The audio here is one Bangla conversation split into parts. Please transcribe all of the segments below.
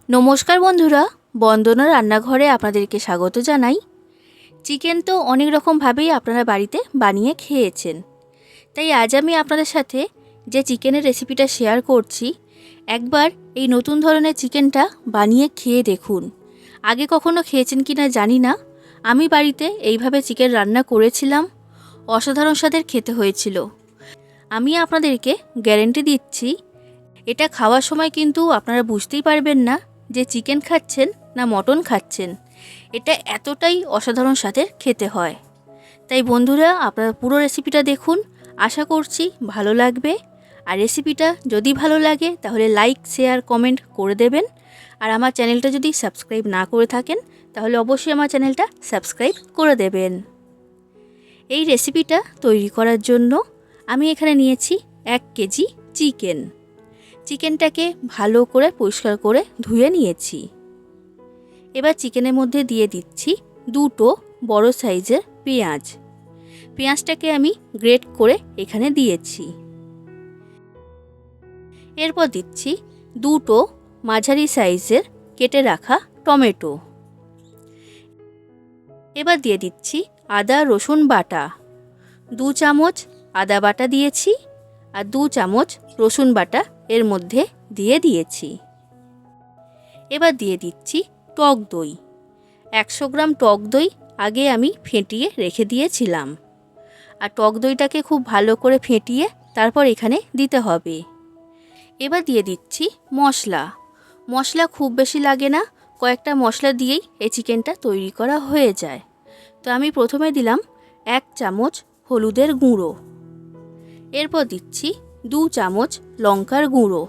নমস্কার বন্ধুরা, বন্দনা রান্নাঘরে আপনাদেরকে স্বাগত জানাই। চিকেন তো অনেক রকমভাবেই আপনারা বাড়িতে বানিয়ে খেয়েছেন, তাই আজ আমি আপনাদের সাথে যে চিকেনের রেসিপিটা শেয়ার করছি, একবার এই নতুন ধরনের চিকেনটা বানিয়ে খেয়ে দেখুন। আগে কখনো খেয়েছেন কি না জানি না, আমি বাড়িতে এইভাবে চিকেন রান্না করেছিলাম, অসাধারণ স্বাদের খেতে হয়েছিল। আমি আপনাদেরকে গ্যারেন্টি দিচ্ছি, এটা খাওয়ার সময় কিন্তু আপনারা বুঝতেই পারবেন না যে চিকেন খাচ্ছেন না মটন খাচ্ছেন। এটা এতটাই অসাধারণ স্বাদের খেতে হয়। তাই বন্ধুরা, আপনারা পুরো রেসিপিটা দেখুন, আশা করছি ভালো লাগবে। আর রেসিপিটা যদি ভালো লাগে তাহলে লাইক, শেয়ার, কমেন্ট করে দেবেন। আর আমার চ্যানেলটা যদি সাবস্ক্রাইব না করে থাকেন তাহলে অবশ্যই আমার চ্যানেলটা সাবস্ক্রাইব করে দেবেন। এই রেসিপিটা তৈরি করার জন্য আমি এখানে নিয়েছি 1 কেজি চিকেন। চিকেনটাকে ভালো করে পরিষ্কার করে ধুয়ে নিয়েছি। এবার চিকেনের মধ্যে দিয়ে দিচ্ছি 2টো বড় সাইজের পেঁয়াজ। পেঁয়াজটাকে আমি গ্রেট করে এখানে দিয়েছি। এরপর দিচ্ছি 2টো মাঝারি সাইজের কেটে রাখা টমেটো। এবার দিয়ে দিচ্ছি আদা রসুন বাটা। 2 চামচ আদা বাটা দিয়েছি আর 2 চামচ রসুন বাটা এর মধ্যে দিয়ে দিয়েছি। এবার দিয়ে দিচ্ছি টক দই। 100 গ্রাম টক দই আগে আমি ফেটিয়ে রেখে দিয়েছিলাম। আর টক দইটাকে খুব ভালো করে ফেটিয়ে তারপর এখানে দিতে হবে। এবার দিয়ে দিচ্ছি মশলা। মশলা খুব বেশি লাগে না, কয়েকটা মশলা দিয়েই এই চিকেনটা তৈরি করা হয়ে যায়। তো আমি প্রথমে দিলাম 1 চামচ হলুদের গুঁড়ো। এরপর দিচ্ছি 2 চামচ লঙ্কার গুঁড়ো।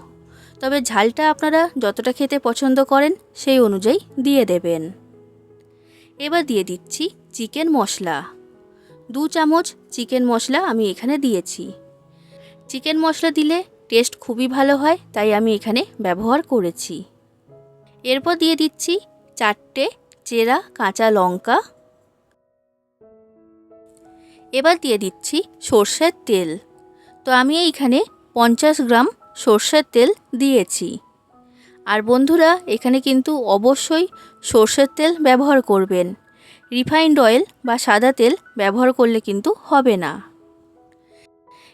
তবে ঝালটা আপনারা যতটা খেতে পছন্দ করেন সেই অনুযায়ী দিয়ে দেবেন। এবার দিয়ে দিচ্ছি চিকেন মশলা। 2 চামচ চিকেন মশলা আমি এখানে দিয়েছি। চিকেন মশলা দিলে টেস্ট খুবই ভালো হয়, তাই আমি এখানে ব্যবহার করেছি। এরপর দিয়ে দিচ্ছি 4টে চেরা কাঁচা লঙ্কা। এবার দিয়ে দিচ্ছি সর্ষের তেল। তো আমি এইখানে 50 গ্রাম সর্ষের তেল দিয়েছি। আর বন্ধুরা, এখানে কিন্তু অবশ্যই সর্ষের তেল ব্যবহার করবেন। রিফাইন্ড অয়েল বা সাদা তেল ব্যবহার করলে কিন্তু হবে না।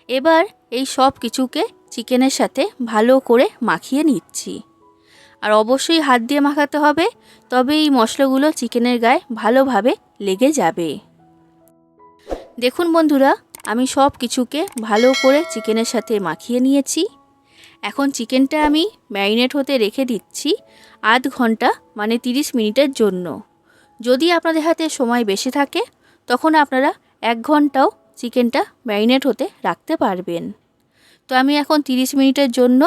এবার এই সব কিছুকে চিকেনের সাথে ভালো করে মাখিয়ে নিচ্ছি। আর অবশ্যই হাত দিয়ে মাখাতে হবে, তবে এই মশলাগুলো চিকেনের গায়ে ভালোভাবে লেগে যাবে। দেখুন বন্ধুরা, আমি সব কিছুকে ভালো করে চিকেনের সাথে মাখিয়ে নিয়েছি। এখন চিকেনটা আমি ম্যারিনেট হতে রেখে দিচ্ছি আধ ঘন্টা, মানে 30 মিনিটের জন্য। যদি আপনাদের হাতে সময় বেশি থাকে তখন আপনারা 1 ঘন্টাও চিকেনটা ম্যারিনেট হতে রাখতে পারবেন। তো আমি এখন 30 মিনিটের জন্য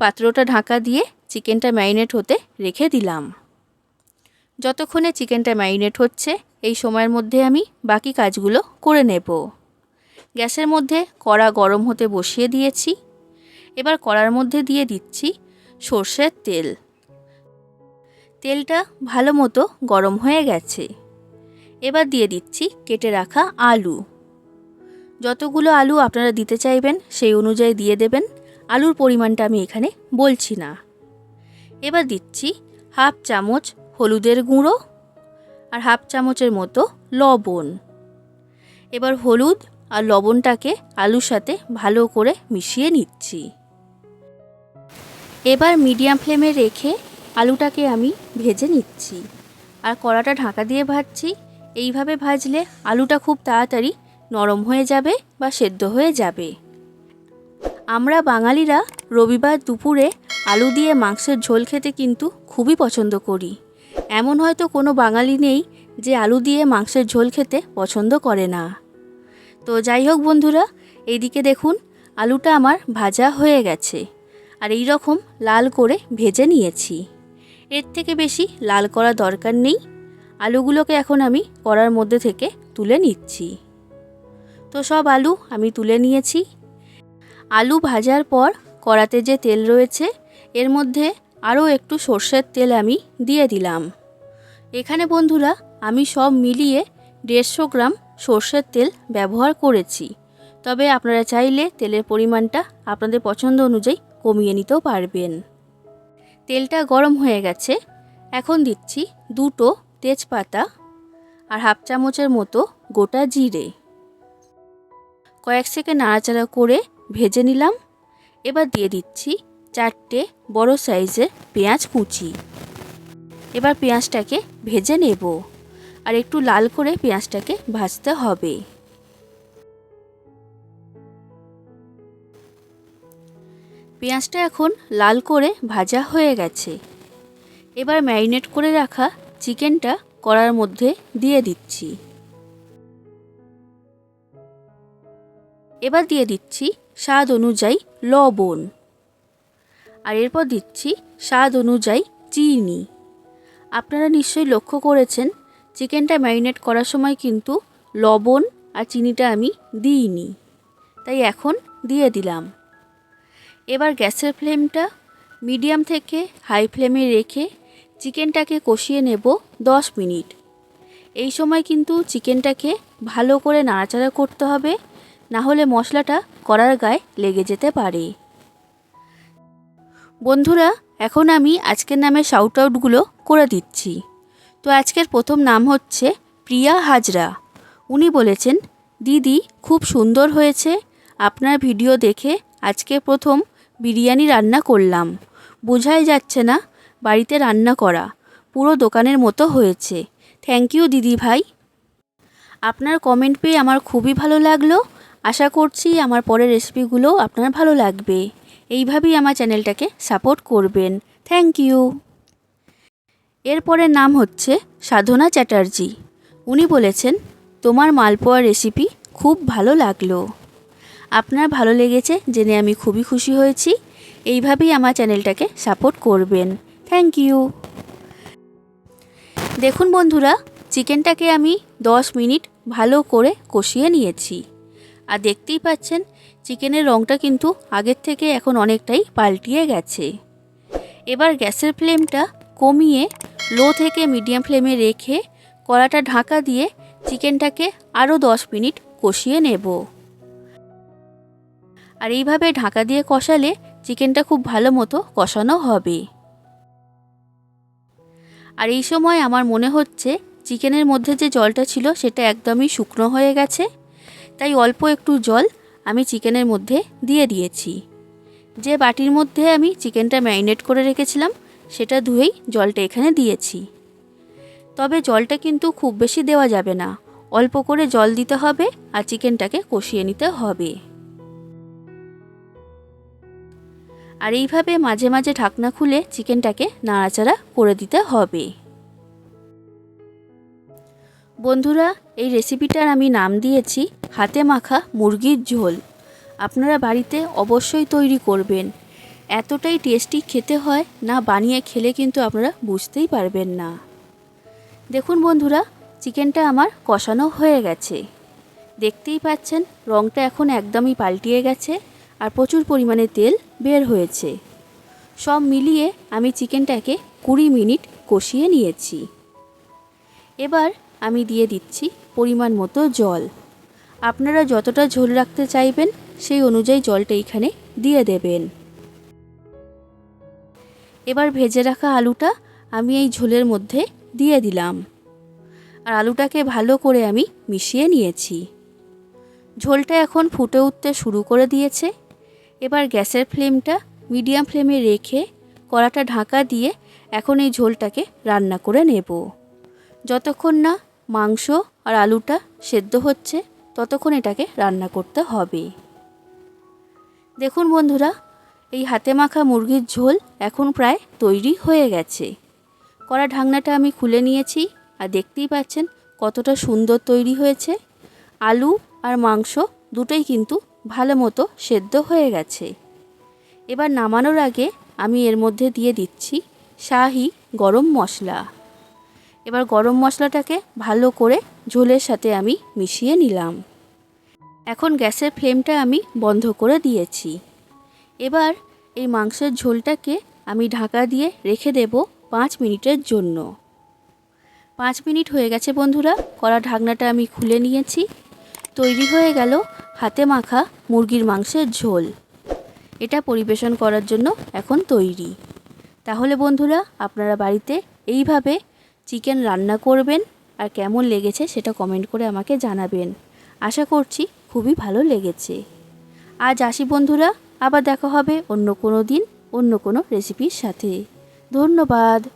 পাত্রটা ঢাকা দিয়ে চিকেনটা ম্যারিনেট হতে রেখে দিলাম। যতক্ষণে চিকেনটা ম্যারিনেট হচ্ছে এই সময়ের মধ্যে আমি বাকি কাজগুলো করে নেব। গ্যাসের মধ্যে কড়া গরম হতে বসিয়ে দিয়েছি। এবার কড়ার মধ্যে দিয়ে দিচ্ছি সর্ষের তেল। তেলটা ভালো মতো গরম হয়ে গেছে। এবার দিয়ে দিচ্ছি কেটে রাখা আলু। যতগুলো আলু আপনারা দিতে চাইবেন সেই অনুযায়ী দিয়ে দেবেন, আলুর পরিমাণটা আমি এখানে বলছি না। এবার দিচ্ছি 1/2 চামচ হলুদের গুঁড়ো আর 1/2 চামচের মতো লবণ। এবার হলুদ আর লবণটাকে আলুর সাথে ভালো করে মিশিয়ে নিচ্ছি। এবার মিডিয়াম ফ্লেমে রেখে আলুটাকে আমি ভেজে নিচ্ছি। আর কড়াটা ঢাকা দিয়ে ভাজছি। এইভাবে ভাজলে আলুটা খুব তাড়াতাড়ি নরম হয়ে যাবে বা সেদ্ধ হয়ে যাবে। আমরা বাঙালিরা রবিবার দুপুরে আলু দিয়ে মাংসের ঝোল খেতে কিন্তু খুবই পছন্দ করি। এমন হয়তো কোনো বাঙালি নেই যে আলু দিয়ে মাংসের ঝোল খেতে পছন্দ করে না। তো যাই হোক বন্ধুরা, এইদিকে দেখুন আলুটা আমার ভাজা হয়ে গেছে। আর এই রকম লাল করে ভেজে নিয়েছি। এর থেকে বেশি লাল করা দরকার নেই। আলুগুলোকে এখন আমি কড়ার মধ্যে থেকে তুলে নিচ্ছি। তো সব আলু আমি তুলে নিয়েছি। আলু ভাজার পর কড়াতে যে তেল রয়েছে এর মধ্যে আরও একটু সর্ষের তেল আমি দিয়ে দিলাম। এখানে বন্ধুরা আমি সব মিলিয়ে 150 গ্রাম সর্ষের তেল ব্যবহার করেছি। তবে আপনারা চাইলে তেলের পরিমাণটা আপনাদের পছন্দ অনুযায়ী কমিয়ে নিতেও পারবেন। তেলটা গরম হয়ে গেছে। এখন দিচ্ছি 2টো তেজপাতা আর হাফ চামচের মতো গোটা জিরে। কয়েক সেকেন্ড নাড়াচাড়া করে ভেজে নিলাম। এবার দিয়ে দিচ্ছি 4টে বড় সাইজের পেঁয়াজ কুচি। এবার পেঁয়াজটাকে ভেজে নেব, আর একটু লাল করে পেঁয়াজটাকে ভাজতে হবে। পেঁয়াজটা এখন লাল করে ভাজা হয়ে গেছে। এবার ম্যারিনেট করে রাখা চিকেনটা কড়ার মধ্যে দিয়ে দিচ্ছি। এবার দিয়ে দিচ্ছি স্বাদ অনুযায়ী লবণ, আর এরপর দিচ্ছি স্বাদ অনুযায়ী চিনি। আপনারা নিশ্চয়ই লক্ষ্য করেছেন চিকেনটা ম্যারিনেট করার সময় কিন্তু লবণ আর চিনিটা আমি দিইনি, তাই এখন দিয়ে দিলাম। এবার গ্যাসের ফ্লেমটা মিডিয়াম থেকে হাই ফ্লেমে রেখে চিকেনটাকে কষিয়ে নেব 10 মিনিট। এই সময় কিন্তু চিকেনটাকে ভালো করে নাড়াচাড়া করতে হবে, না হলে মশলাটা কড়ার গায়ে লেগে যেতে পারে। বন্ধুরা, এখন আমি আজকের নামে শাউট আউটগুলো করে দিচ্ছি। তো আজকের প্রথম নাম হচ্ছে প্রিয়া হাজরা। উনি বলেছেন, দিদি খুব সুন্দর হয়েছে, আপনার ভিডিও দেখে আজকে প্রথম বিরিয়ানি রান্না করলাম। বোঝাই যাচ্ছে না বাড়িতে রান্না করা, পুরো দোকানের মতো হয়েছে। থ্যাংক ইউ দিদি ভাই। আপনার কমেন্ট পেয়ে আমার খুবই ভালো লাগলো। আশা করছি আমার পরের রেসিপিগুলো আপনার ভালো লাগবে। এইভাবেই আমার চ্যানেলটাকে সাপোর্ট করবেন। Thank you. এরপরের নাম হচ্ছে সাধনা চ্যাটার্জি। উনি বলেছেন, তোমার মালপোয়া রেসিপি খুব ভালো লাগলো। আপনার ভালো লেগেছে জেনে আমি খুবই খুশি হয়েছি। এইভাবেই আমার চ্যানেলটাকে সাপোর্ট করবেন। Thank you. দেখুন বন্ধুরা, চিকেনটাকে আমি 10 মিনিট ভালো করে কষিয়ে নিয়েছি। আর দেখতেই পাচ্ছেন চিকেনের রঙটা কিন্তু আগের থেকে এখন অনেকটাই পাল্টিয়ে গেছে। এবার গ্যাসের ফ্লেমটা কমিয়ে লো থেকে মিডিয়াম ফ্লেমে রেখে কড়াটা ঢাকা দিয়ে চিকেনটাকে আরও 10 মিনিট কষিয়ে নেব। আর এইভাবে ঢাকা দিয়ে কষালে চিকেনটা খুব ভালো মতো কষানো হবে। আর এই সময় আমার মনে হচ্ছে চিকেনের মধ্যে যে জলটা ছিল সেটা একদমই শুকনো হয়ে গেছে, তাই অল্প একটু জল আমি চিকেনের মধ্যে দিয়ে দিয়েছি। যে বাটির মধ্যে আমি চিকেনটা ম্যারিনেট করে রেখেছিলাম সেটা ধুয়েই জলটা এখানে দিয়েছি। তবে জলটা কিন্তু খুব বেশি দেওয়া যাবে না, অল্প করে জল দিতে হবে আর চিকেনটাকে কষিয়ে নিতে হবে। আর এইভাবে মাঝে মাঝে ঢাকনা খুলে চিকেনটাকে নাড়াচাড়া করে দিতে হবে। বন্ধুরা, এই রেসিপিটার আমি নাম দিয়েছি হাতে মাখা মুরগির ঝোল। আপনারা বাড়িতে অবশ্যই তৈরি করবেন। এতটাই টেস্টি খেতে হয়, না বানিয়ে খেলে কিন্তু আপনারা বুঝতেই পারবেন না। দেখুন বন্ধুরা, চিকেনটা আমার কষানো হয়ে গেছে। দেখতেই পাচ্ছেন রঙটা এখন একদমই পাল্টিয়ে গেছে আর প্রচুর পরিমাণে তেল বের হয়েছে। সব মিলিয়ে আমি চিকেনটাকে 20 মিনিট কষিয়ে নিয়েছি। এবার আমি দিয়ে দিচ্ছি পরিমাণ মতো জল। আপনারা যতটা ঝোল রাখতে চাইবেন সেই অনুযায়ী জলটা এখানে দিয়ে দেবেন। এবার ভেজে রাখা আলুটা আমি এই ঝোলের মধ্যে দিয়ে দিলাম, আর আলুটাকে ভালো করে আমি মিশিয়ে নিয়েছি। ঝোলটা এখন ফুটে উঠতে শুরু করে দিয়েছে। এবার গ্যাসের ফ্লেমটা মিডিয়াম ফ্লেমে রেখে কড়াটা ঢাকা দিয়ে এখন এই ঝোলটাকে রান্না করে নেব। যতক্ষণ না মাংস আর আলুটা সেদ্ধ হচ্ছে ততক্ষণ এটাকে রান্না করতে হবে। দেখুন বন্ধুরা, এই হাতে মাখা মুরগির ঝোল এখন প্রায় তৈরি হয়ে গেছে। কড়া ঢাকনাটা আমি খুলে নিয়েছি আর দেখতেই পাচ্ছেন কতটা সুন্দর তৈরি হয়েছে। আলু আর মাংস দুটোই কিন্তু ভালো মতো সেদ্ধ হয়ে গেছে। এবার নামানোর আগে আমি এর মধ্যে দিয়ে দিচ্ছি শাহি গরম মশলা। এবার গরম মশলাটাকে ভালো করে ঝোলের সাথে আমি মিশিয়ে নিলাম। এখন গ্যাসের ফ্লেমটা আমি বন্ধ করে দিয়েছি। এবার এই মাংসের ঝোলটাকে আমি ঢাকা দিয়ে রেখে দেব 5 মিনিটের জন্য। 5 মিনিট হয়ে গেছে বন্ধুরা, কড়া ঢাকনাটা আমি খুলে নিয়েছি। তৈরি হয়ে গেল হাতে মাখা মুরগির মাংসের ঝোল। এটা পরিবেশন করার জন্য এখন তৈরি। তাহলে বন্ধুরা আপনারা বাড়িতে এইভাবে চিকেন রান্না করবেন আর কেমন লেগেছে সেটা কমেন্ট করে আমাকে জানাবেন। আশা করছি খুবই ভালো লেগেছে। আজ আসি বন্ধুরা, আবার দেখা হবে অন্য কোনো দিন অন্য কোনো রেসিপির সাথে। ধন্যবাদ।